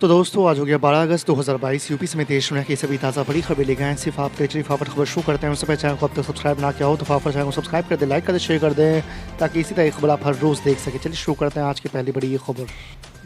तो दोस्तों आज हो गया 12 अगस्त 2022। यूपी समेत देश दुनिया की सभी ताज़ा बड़ी खबरें ले गए हैं सिर्फ आपके लिए। फाफर खबर शुरू करते हैं। उससे पहले चैनल को अब तक सब्सक्राइब ना किया हो तो फाफर चैनल को सब्सक्राइब कर दें, लाइक कर दें, शेयर कर दें ताकि इसी तरह की खबर आप हर रोज़ देख सकें। चलिए शुरू करते हैं आज की पहली बड़ी ये खबर।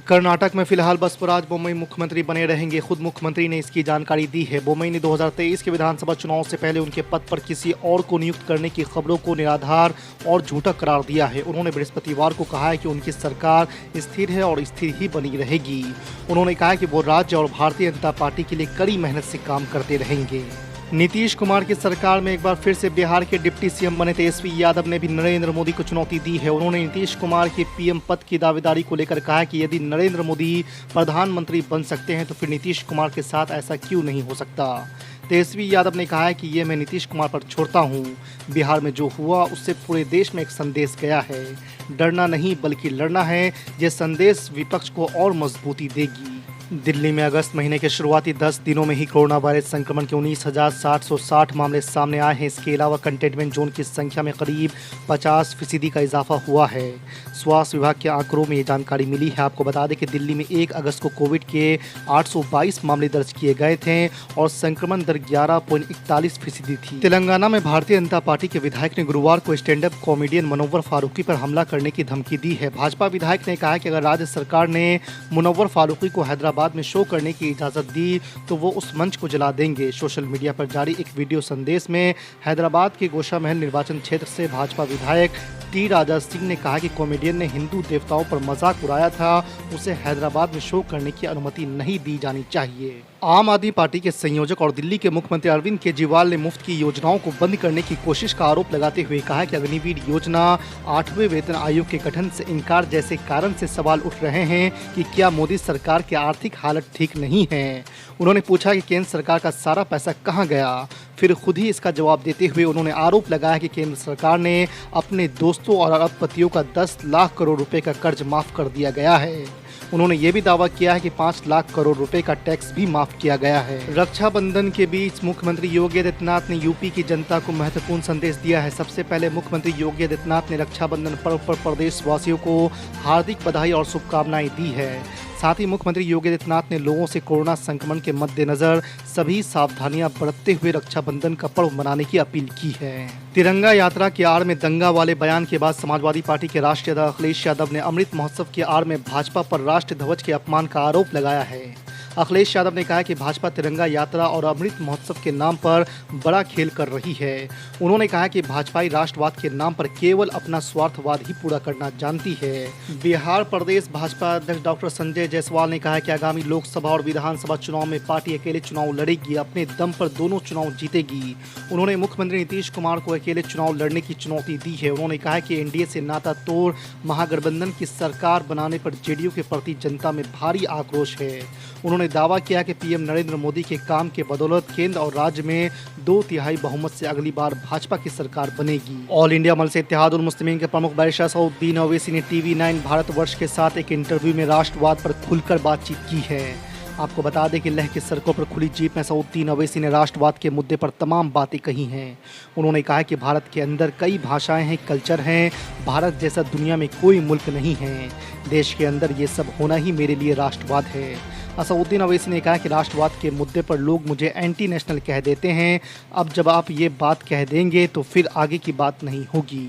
कर्नाटक में फिलहाल बसवराज बोम्मई मुख्यमंत्री बने रहेंगे। खुद मुख्यमंत्री ने इसकी जानकारी दी है। बोम्मई ने 2023 के विधानसभा चुनाव से पहले उनके पद पर किसी और को नियुक्त करने की खबरों को निराधार और झूठा करार दिया है। उन्होंने बृहस्पतिवार को कहा है कि उनकी सरकार स्थिर है और स्थिर ही बनी रहेगी। उन्होंने कहा कि वो राज्य और भारतीय जनता पार्टी के लिए कड़ी मेहनत से काम करते रहेंगे। नीतीश कुमार की सरकार में एक बार फिर से बिहार के डिप्टी सीएम बने तेजस्वी यादव ने भी नरेंद्र मोदी को चुनौती दी है। उन्होंने नीतीश कुमार के पीएम पद की दावेदारी को लेकर कहा कि यदि नरेंद्र मोदी प्रधानमंत्री बन सकते हैं तो फिर नीतीश कुमार के साथ ऐसा क्यों नहीं हो सकता। तेजस्वी यादव ने कहा है कि ये मैं नीतीश कुमार पर छोड़ता हूँ। बिहार में जो हुआ उससे पूरे देश में एक संदेश गया है। डरना नहीं बल्कि लड़ना है। ये संदेश विपक्ष को और मजबूती देगी। दिल्ली में अगस्त महीने के शुरुआती 10 दिनों में ही कोरोना वायरस संक्रमण के 19,760 मामले सामने आए हैं। इसके अलावा कंटेनमेंट जोन की संख्या में करीब 50% का इजाफा हुआ है। स्वास्थ्य विभाग के आंकड़ों में ये जानकारी मिली है। आपको बता दें कि दिल्ली में 1 अगस्त को कोविड के 822 मामले दर्ज किए गए थे और संक्रमण दर 11.41% थी। तेलंगाना में भारतीय जनता पार्टी के विधायक ने गुरुवार को stand up comedian Munawar Faruqui पर हमला करने की धमकी दी है। भाजपा विधायक ने कहा कि अगर राज्य सरकार ने मुनव्वर फारूकी को हैदराबाद में शो करने की इजाजत दी तो वो उस मंच को जला देंगे। सोशल मीडिया पर जारी एक वीडियो संदेश में हैदराबाद के गोशा महल निर्वाचन क्षेत्र से भाजपा विधायक टी राजा सिंह ने कहा कि कॉमेडियन ने हिंदू देवताओं पर मजाक उड़ाया था। उसे हैदराबाद में शो करने की अनुमति नहीं दी जानी चाहिए। आम आदमी पार्टी के संयोजक और दिल्ली के मुख्यमंत्री अरविंद केजरीवाल ने मुफ्त की योजनाओं को बंद करने की कोशिश का आरोप लगाते हुए कहा कि अग्निवीर योजना, 8वें वेतन आयोग के गठन से इनकार जैसे कारण से सवाल उठ रहे हैं कि क्या मोदी सरकार की आर्थिक हालत ठीक नहीं है। उन्होंने पूछा कि केंद्र सरकार का सारा पैसा कहां गया। फिर खुद ही इसका जवाब देते हुए उन्होंने आरोप लगाया कि केंद्र सरकार ने अपने दोस्तों और अरबपतियों का 10 लाख करोड़ रुपए का कर्ज माफ कर दिया गया है। उन्होंने ये भी दावा किया है कि 5 लाख करोड़ रुपए का टैक्स भी माफ किया गया है। रक्षाबंधन के बीच मुख्यमंत्री योगी आदित्यनाथ ने यूपी की जनता को महत्वपूर्ण संदेश दिया है। सबसे पहले मुख्यमंत्री योगी आदित्यनाथ ने रक्षाबंधन पर्व पर प्रदेशवासियों को हार्दिक बधाई और शुभकामनाएं दी है। साथ ही मुख्यमंत्री योगी आदित्यनाथ ने लोगों से कोरोना संक्रमण के मद्देनजर सभी सावधानियां बरतते हुए रक्षाबंधन का पर्व मनाने की अपील की है। तिरंगा यात्रा की आड़ में दंगा वाले बयान के बाद समाजवादी पार्टी के राष्ट्रीय अध्यक्ष अखिलेश यादव ने अमृत महोत्सव की आड़ में भाजपा पर राष्ट्रीय ध्वज के अपमान का आरोप लगाया है। अखिलेश यादव ने कहा कि भाजपा तिरंगा यात्रा और अमृत महोत्सव के नाम पर बड़ा खेल कर रही है। उन्होंने कहा कि भाजपाई राष्ट्रवाद के नाम पर केवल अपना स्वार्थवाद ही पूरा करना जानती है। बिहार प्रदेश भाजपा अध्यक्ष डॉक्टर संजय जायसवाल ने कहा कि आगामी लोकसभा और विधानसभा चुनाव में पार्टी अकेले चुनाव लड़ेगी, अपने दम पर दोनों चुनाव जीतेगी। उन्होंने मुख्यमंत्री नीतीश कुमार को अकेले चुनाव लड़ने की चुनौती दी है। उन्होंने कहा कि एनडीए से नाता तोड़ महागठबंधन की सरकार बनाने पर जेडीयू के प्रति जनता में भारी आक्रोश है। उन्होंने दावा किया कि पीएम नरेंद्र मोदी के काम के बदौलत केंद्र और राज्य में 2/3 बहुमत से अगली बार भाजपा की सरकार बनेगी। ऑल इंडिया मजलिस इत्तेहादुल मुस्लिमीन के प्रमुख बैरिस्टर असदुद्दीन ओवैसी ने TV9 भारतवर्ष के साथ एक इंटरव्यू में राष्ट्रवाद पर खुलकर बातचीत की है। आपको बता दें कि लेह की सड़कों पर खुली जीप में असदुद्दीन ओवैसी ने राष्ट्रवाद के मुद्दे पर तमाम बातें कही हैं। उन्होंने कहा कि भारत के अंदर कई भाषाएं हैं, कल्चर हैं। भारत जैसा दुनिया में कोई मुल्क नहीं है। देश के अंदर ये सब होना ही मेरे लिए राष्ट्रवाद है। असदुद्दीन ओवैसी ने कहा कि राष्ट्रवाद के मुद्दे पर लोग मुझे एंटी नेशनल कह देते हैं। अब जब आप ये बात कह देंगे तो फिर आगे की बात नहीं होगी।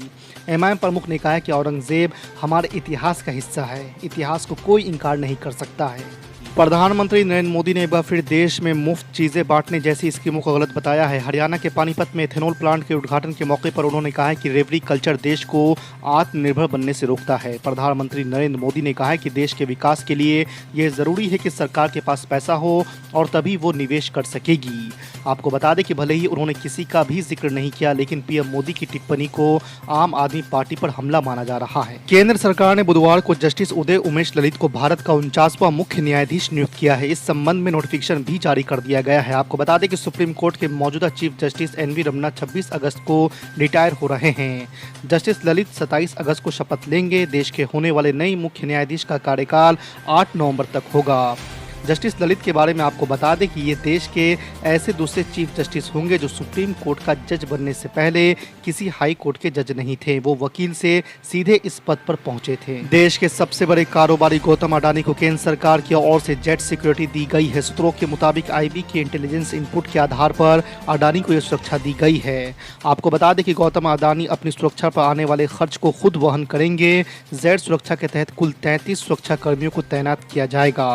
एमआईएम प्रमुख ने कहा कि औरंगजेब हमारे इतिहास का हिस्सा है। इतिहास को कोई इनकार नहीं कर सकता है। प्रधानमंत्री नरेंद्र मोदी ने एक बार फिर देश में मुफ्त चीजें बांटने जैसी स्कीमों को गलत बताया है। हरियाणा के पानीपत में इथेनॉल प्लांट के उद्घाटन के मौके पर उन्होंने कहा है कि रेवड़ी कल्चर देश को आत्मनिर्भर बनने से रोकता है। प्रधानमंत्री नरेंद्र मोदी ने कहा है कि देश के विकास के लिए यह जरूरी है कि सरकार के पास पैसा हो और तभी वो निवेश कर सकेगी। आपको बता दें कि भले ही उन्होंने किसी का भी जिक्र नहीं किया, लेकिन पीएम मोदी की टिप्पणी को आम आदमी पार्टी पर हमला माना जा रहा है। केंद्र सरकार ने बुधवार को जस्टिस उदय उमेश ललित को भारत का 49वां मुख्य न्यायाधीश नियुक्त किया है। इस संबंध में नोटिफिकेशन भी जारी कर दिया गया है। आपको बता दें कि सुप्रीम कोर्ट के मौजूदा चीफ जस्टिस NV रमन्ना 26 अगस्त को रिटायर हो रहे हैं। जस्टिस ललित 27 अगस्त को शपथ लेंगे। देश के होने वाले नए मुख्य न्यायाधीश का कार्यकाल 8 नवंबर तक होगा। जस्टिस ललित के बारे में आपको बता दें कि ये देश के ऐसे दूसरे चीफ जस्टिस होंगे जो सुप्रीम कोर्ट का जज बनने से पहले किसी हाई कोर्ट के जज नहीं थे, वो वकील से सीधे इस पद पर पहुंचे थे। देश के सबसे बड़े कारोबारी गौतम अडानी को केंद्र सरकार की ओर से जेट सिक्योरिटी दी गई है। सूत्रों के मुताबिक आईबी के इंटेलिजेंस इनपुट के आधार पर अडानी को यह सुरक्षा दी गई है। आपको बता दें कि गौतम अडानी अपनी सुरक्षा पर आने वाले खर्च को खुद वहन करेंगे। जेड सुरक्षा के तहत कुल 33 सुरक्षा कर्मियों को तैनात किया जाएगा।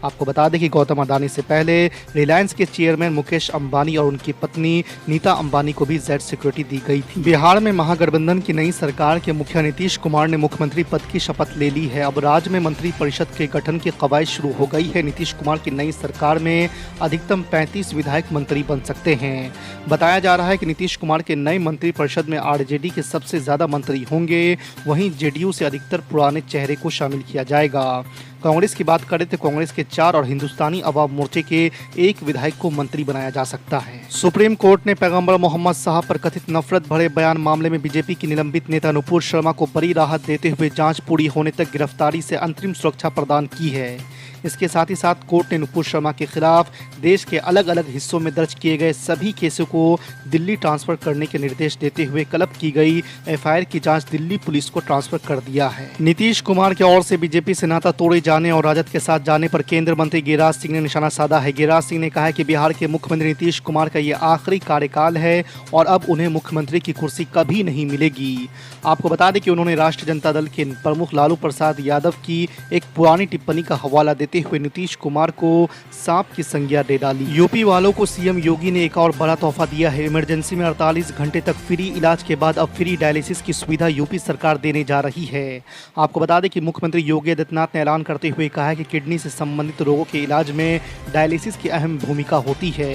आपको बता दें कि गौतम अडानी से पहले रिलायंस के चेयरमैन मुकेश अंबानी और उनकी पत्नी नीता अंबानी को भी जेड सिक्योरिटी दी गई थी। बिहार में महागठबंधन की नई सरकार के मुखिया नीतीश कुमार ने मुख्यमंत्री पद की शपथ ले ली है। अब राज्य में मंत्री परिषद के गठन की कवायद शुरू हो गई है। नीतीश कुमार की नई सरकार में अधिकतम 35 विधायक मंत्री बन सकते हैं। बताया जा रहा है कि नीतीश कुमार के नए मंत्री परिषद में आरजेडी के सबसे ज्यादा मंत्री होंगे, वहीं जेडीयू से अधिकतर पुराने चेहरे को शामिल किया जाएगा। कांग्रेस की बात करें तो कांग्रेस के 4 और हिंदुस्तानी अवाम मोर्चे के 1 विधायक को मंत्री बनाया जा सकता है। सुप्रीम कोर्ट ने पैगंबर मोहम्मद साहब पर कथित नफरत भरे बयान मामले में बीजेपी की निलंबित नेता नुपुर शर्मा को बड़ी राहत देते हुए जांच पूरी होने तक गिरफ्तारी से अंतरिम सुरक्षा प्रदान की है। इसके साथ ही साथ कोर्ट ने नुपुर शर्मा के खिलाफ देश के अलग अलग हिस्सों में दर्ज किए गए सभी केसों को दिल्ली ट्रांसफर करने के निर्देश देते हुए क्लब की गई एफआईआर की जांच दिल्ली पुलिस को ट्रांसफर कर दिया है। नीतीश कुमार की ओर से बीजेपी से नाता तोड़े जाने और राजद के साथ जाने पर केंद्रीय मंत्री गिरिराज सिंह ने निशाना साधा है। गिरिराज सिंह ने कहा है कि बिहार के मुख्यमंत्री नीतीश कुमार का ये आखिरी कार्यकाल है और अब उन्हें मुख्यमंत्री की कुर्सी कभी नहीं मिलेगी। आपको बता दें कि उन्होंने राष्ट्रीय जनता दल के प्रमुख लालू प्रसाद यादव की एक पुरानी टिप्पणी का हवाला देते हुए नीतीश कुमार को सांप की संज्ञा दे डाली। यूपी वालों को सीएम योगी ने एक और बड़ा तोहफा दिया है। इमरजेंसी में 48 घंटे तक फ्री इलाज के बाद अब फ्री डायलिसिस की सुविधा यूपी सरकार देने जा रही है। आपको बता दें कि मुख्यमंत्री योगी आदित्यनाथ ने ऐलान करते हुए कहा है कि किडनी से संबंधित रोगों के इलाज में डायलिसिस की अहम भूमिका होती है।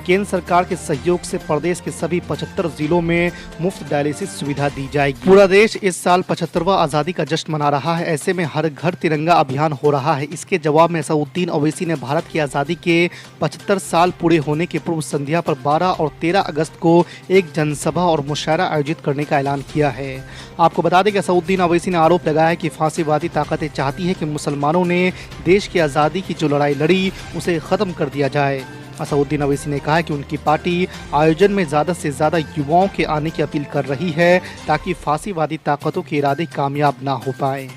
केंद्र सरकार के सहयोग से प्रदेश के सभी 75 जिलों में मुफ्त डायलिसिस सुविधा दी जाएगी। पूरा देश इस साल 75वां आज़ादी का जश्न मना रहा है। ऐसे में हर घर तिरंगा अभियान हो रहा है। इसके जवाब में असदुद्दीन ओवैसी ने भारत की आज़ादी के 75 साल पूरे होने की पूर्व संध्या पर 12 और 13 अगस्त को एक जनसभा और मुशायरा आयोजित करने का ऐलान किया है। आपको बता दें कि असदुद्दीन ओवैसी ने आरोप लगाया कि फांसीवादी ताकतें चाहती है कि मुसलमानों ने देश की आज़ादी की जो लड़ाई लड़ी उसे ख़त्म कर दिया जाए। असदुद्दीन ओवैसी ने कहा कि उनकी पार्टी आयोजन में ज़्यादा से ज़्यादा युवाओं के आने की अपील कर रही है ताकि फांसीवादी ताकतों के इरादे कामयाब ना हो पाए।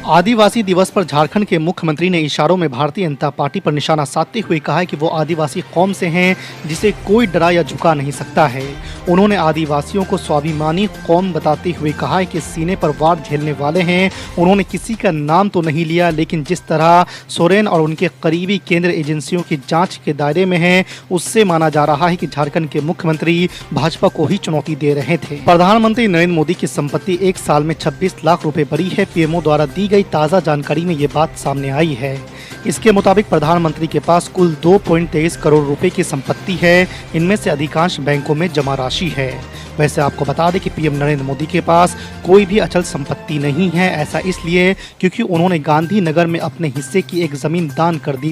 आदिवासी दिवस पर झारखंड के मुख्यमंत्री ने इशारों में भारतीय जनता पार्टी पर निशाना साधते हुए कहा है कि वो आदिवासी कौम से हैं जिसे कोई डरा या झुका नहीं सकता है। उन्होंने आदिवासियों को स्वाभिमानी कौम बताते हुए कहा है कि सीने पर वार झेलने वाले हैं। उन्होंने किसी का नाम तो नहीं लिया, लेकिन जिस तरह सोरेन और उनके करीबी केंद्र एजेंसियों की जांच के दायरे में हैं, उससे माना जा रहा है कि झारखंड के मुख्यमंत्री भाजपा को ही चुनौती दे रहे थे। प्रधानमंत्री नरेंद्र मोदी की संपत्ति 1 साल में 26 लाख रुपए बढ़ी है। पीएमओ द्वारा दी गई ताज़ा जानकारी में ये बात सामने आई है। इसके मुताबिक प्रधानमंत्री के पास कुल 2.23 करोड़ रुपए की संपत्ति है। इनमें से अधिकांश बैंकों में जमा राशि है। वैसे आपको बता दें कि पीएम नरेंद्र मोदी के पास कोई भी अचल संपत्ति नहीं है। ऐसा इसलिए क्योंकि उन्होंने गांधीनगर में अपने हिस्से की एक जमीन दान कर दी।